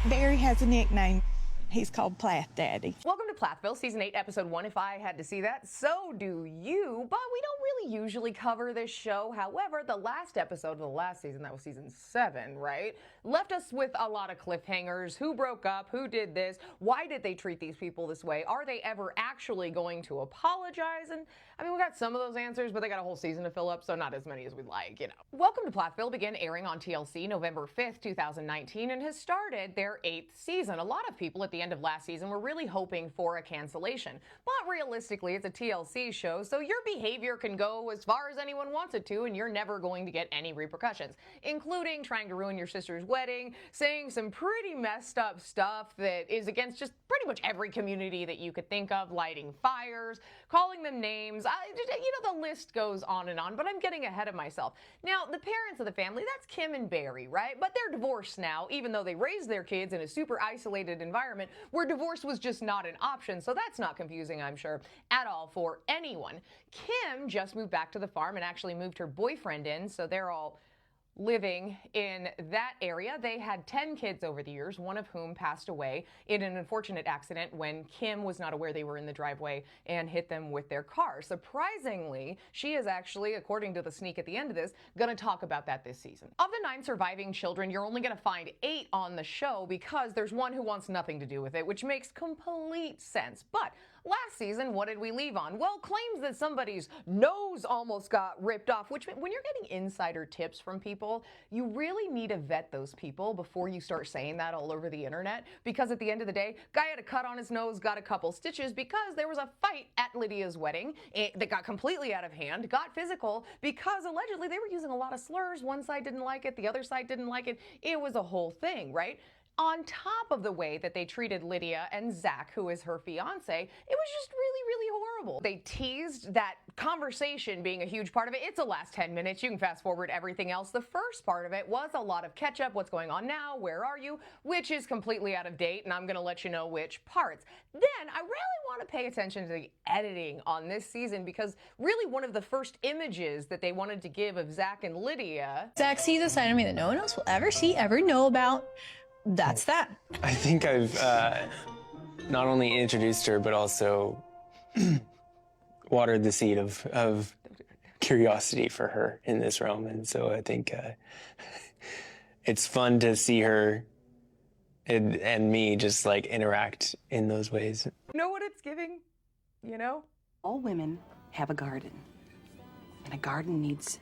Barry has a nickname. He's called Plath Daddy. Welcome to Plathville, Season 8, Episode 1. If I had to see that, so do you. But we don't really usually cover this show. However, the last episode of the last season, that was Season 7, right, left us with a lot of cliffhangers. Who broke up? Who did this? Why did they treat these people this way? Are they ever actually going to apologize? And, I mean, we got some of those answers, but they got a whole season to fill up, so not as many as we'd like, you know. Welcome to Plathville began airing on TLC November 5th, 2019, and has started their 8th season. A lot of people at the end of last season were really hoping for a cancellation. But realistically, it's a TLC show, so your behavior can go as far as anyone wants it to, and you're never going to get any repercussions, including trying to ruin your sister's wedding, saying some pretty messed up stuff that is against just pretty much every community that you could think of, lighting fires, calling them names. You know, the list goes on, but I'm getting ahead of myself. Now, the parents of the family, that's Kim and Barry, right? But they're divorced now, even though they raised their kids in a super isolated environment where divorce was just not an option. So that's not confusing, I'm sure, at all for anyone. Kim just moved back to the farm and actually moved her boyfriend in, so they're all living in that area. They had 10 kids over the years, one of whom passed away in an unfortunate accident when Kim was not aware they were in the driveway and hit them with their car. Surprisingly, she is actually, according to the sneak at the end of this, going to talk about that this season. Of the 9 surviving children, you're only going to find 8 on the show because there's one who wants nothing to do with it, which makes complete sense. But last season, what did we leave on? Well, claims that somebody's nose almost got ripped off, which when you're getting insider tips from people, you really need to vet those people before you start saying that all over the internet, because at the end of the day, guy had a cut on his nose, got a couple stitches because there was a fight at Lydia's wedding that got completely out of hand, got physical because allegedly they were using a lot of slurs. One side didn't like it, the other side didn't like it. It was a whole thing, right? On top of the way that they treated Lydia and Zach, who is her fiance, it was just really, really horrible. They teased that conversation being a huge part of it. It's the last 10 minutes. You can fast forward everything else. The first part of it was a lot of catch up. What's going on now? Where are you? Which is completely out of date, and I'm going to let you know which parts. Then I really want to pay attention to the editing on this season, because really one of the first images that they wanted to give of Zach and Lydia. Zach sees a side of me that no one else will ever see, ever know about. That's that. I think I've not only introduced her, but also watered the seed of curiosity for her in this realm. And so I think it's fun to see her and me just like interact in those ways. Know what it's giving, you know? All women have a garden, and a garden needs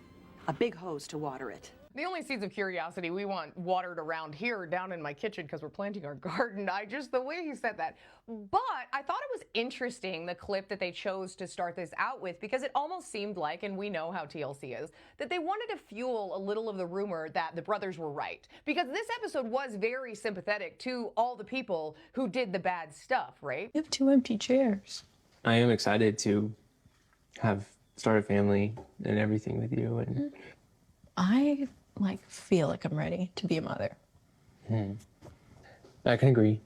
a big hose to water it. The only seeds of curiosity we want watered around here down in my kitchen because we're planting our garden. The way he said that. But I thought it was interesting, the clip that they chose to start this out with, because it almost seemed like, and we know how TLC is, that they wanted to fuel a little of the rumor that the brothers were right. Because this episode was very sympathetic to all the people who did the bad stuff, right? You have 2 empty chairs. I am excited to start a family and everything with you. And I feel like I'm ready to be a mother. I can agree.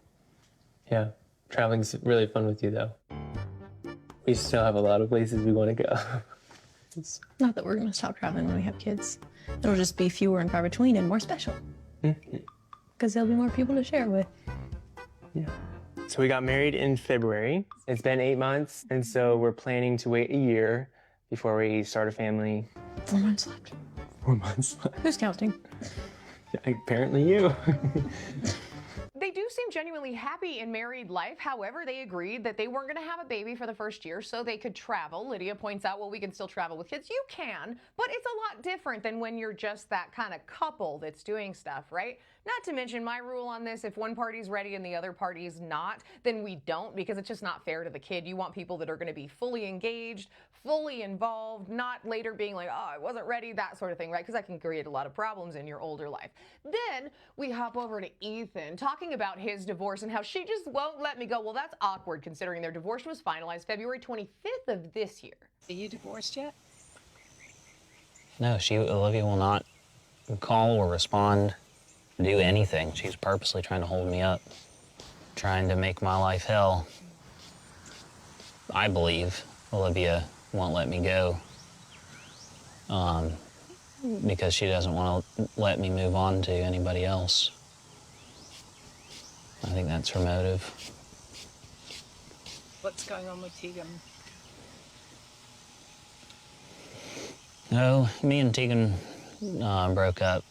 Yeah, traveling's really fun with you, though. We still have a lot of places we want to go. Not that we're going to stop traveling when we have kids. It'll just be fewer and far between and more special. Because there'll be more people to share with. Yeah. So we got married in February. It's been 8 months, and so we're planning to wait a year before we start a family. 4 months left. 4 months left. Who's counting? Apparently you. They do seem genuinely happy in married life. However, they agreed that they weren't going to have a baby for the first year so they could travel. Lydia points out, well, we can still travel with kids. You can, but it's a lot different than when you're just that kind of couple that's doing stuff, right? Not to mention my rule on this, if one party's ready and the other party's not, then we don't, because it's just not fair to the kid. You want people that are going to be fully engaged, fully involved, not later being like, oh, I wasn't ready, that sort of thing, right? Because that can create a lot of problems in your older life. Then we hop over to Ethan, talking about his divorce and how she just won't let me go. Well, that's awkward considering their divorce was finalized February 25th of this year. Are you divorced yet? No, Olivia will not call or respond, do anything. She's purposely trying to hold me up, trying to make my life hell. I believe Olivia won't let me go because she doesn't want to let me move on to anybody else. I think that's her motive. What's going on with Tegan? No, me and Tegan broke up,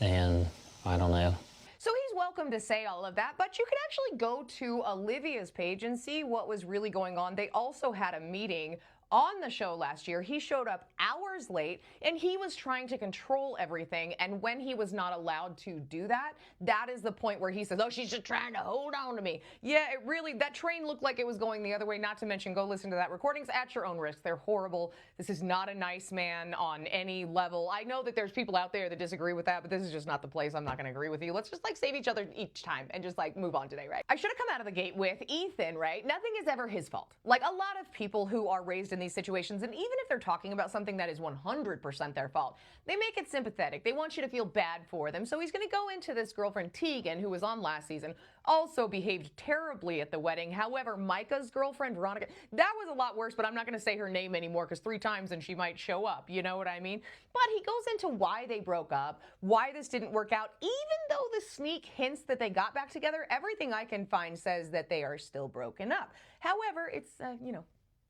and I don't know. So he's welcome to say all of that, but you can actually go to Olivia's page and see what was really going on. They also had a meeting on the show last year. He showed up hours late and he was trying to control everything. And when he was not allowed to do that, that is the point where he says, oh, she's just trying to hold on to me. Yeah, it really, that train looked like it was going the other way. Not to mention, go listen to that recordings at your own risk. They're horrible. This is not a nice man on any level. I know that there's people out there that disagree with that, but this is just not the place. I'm not going to agree with you. Let's just like save each other each time and just like move on today, right? I should have come out of the gate with Ethan, right? Nothing is ever his fault. Like a lot of people who are raised in these situations, and even if they're talking about something that is 100% their fault, they make it sympathetic. They want you to feel bad for them. So he's going to go into this girlfriend, Tegan, who was on last season, also behaved terribly at the wedding. However, Micah's girlfriend, Veronica, that was a lot worse, but I'm not going to say her name anymore because 3 times and she might show up. You know what I mean? But he goes into why they broke up, why this didn't work out, even though the sneak hints that they got back together. Everything I can find says that they are still broken up. However, it's, you know,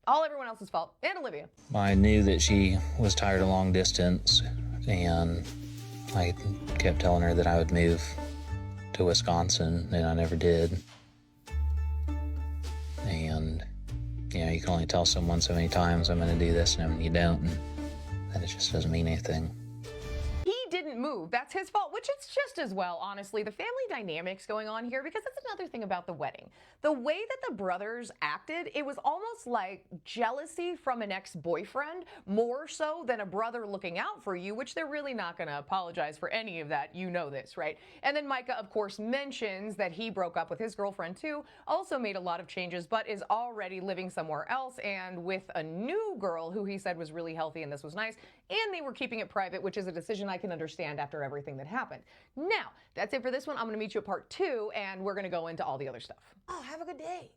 all everyone else's fault, and Olivia. I knew that she was tired of long distance, and I kept telling her that I would move to Wisconsin, and I never did. And, you know, you can only tell someone so many times, I'm going to do this, and then you don't, and then it just doesn't mean anything. Didn't move. That's his fault, which it's just as well, honestly. The family dynamics going on here, because that's another thing about the wedding. The way that the brothers acted, it was almost like jealousy from an ex-boyfriend, more so than a brother looking out for you, which they're really not going to apologize for any of that. You know this, right? And then Micah, of course, mentions that he broke up with his girlfriend too, also made a lot of changes, but is already living somewhere else and with a new girl who he said was really healthy and this was nice, and they were keeping it private, which is a decision I can understand after everything that happened. Now, that's it for this one. I'm going to meet you at part 2, and we're going to go into all the other stuff. Oh, have a good day.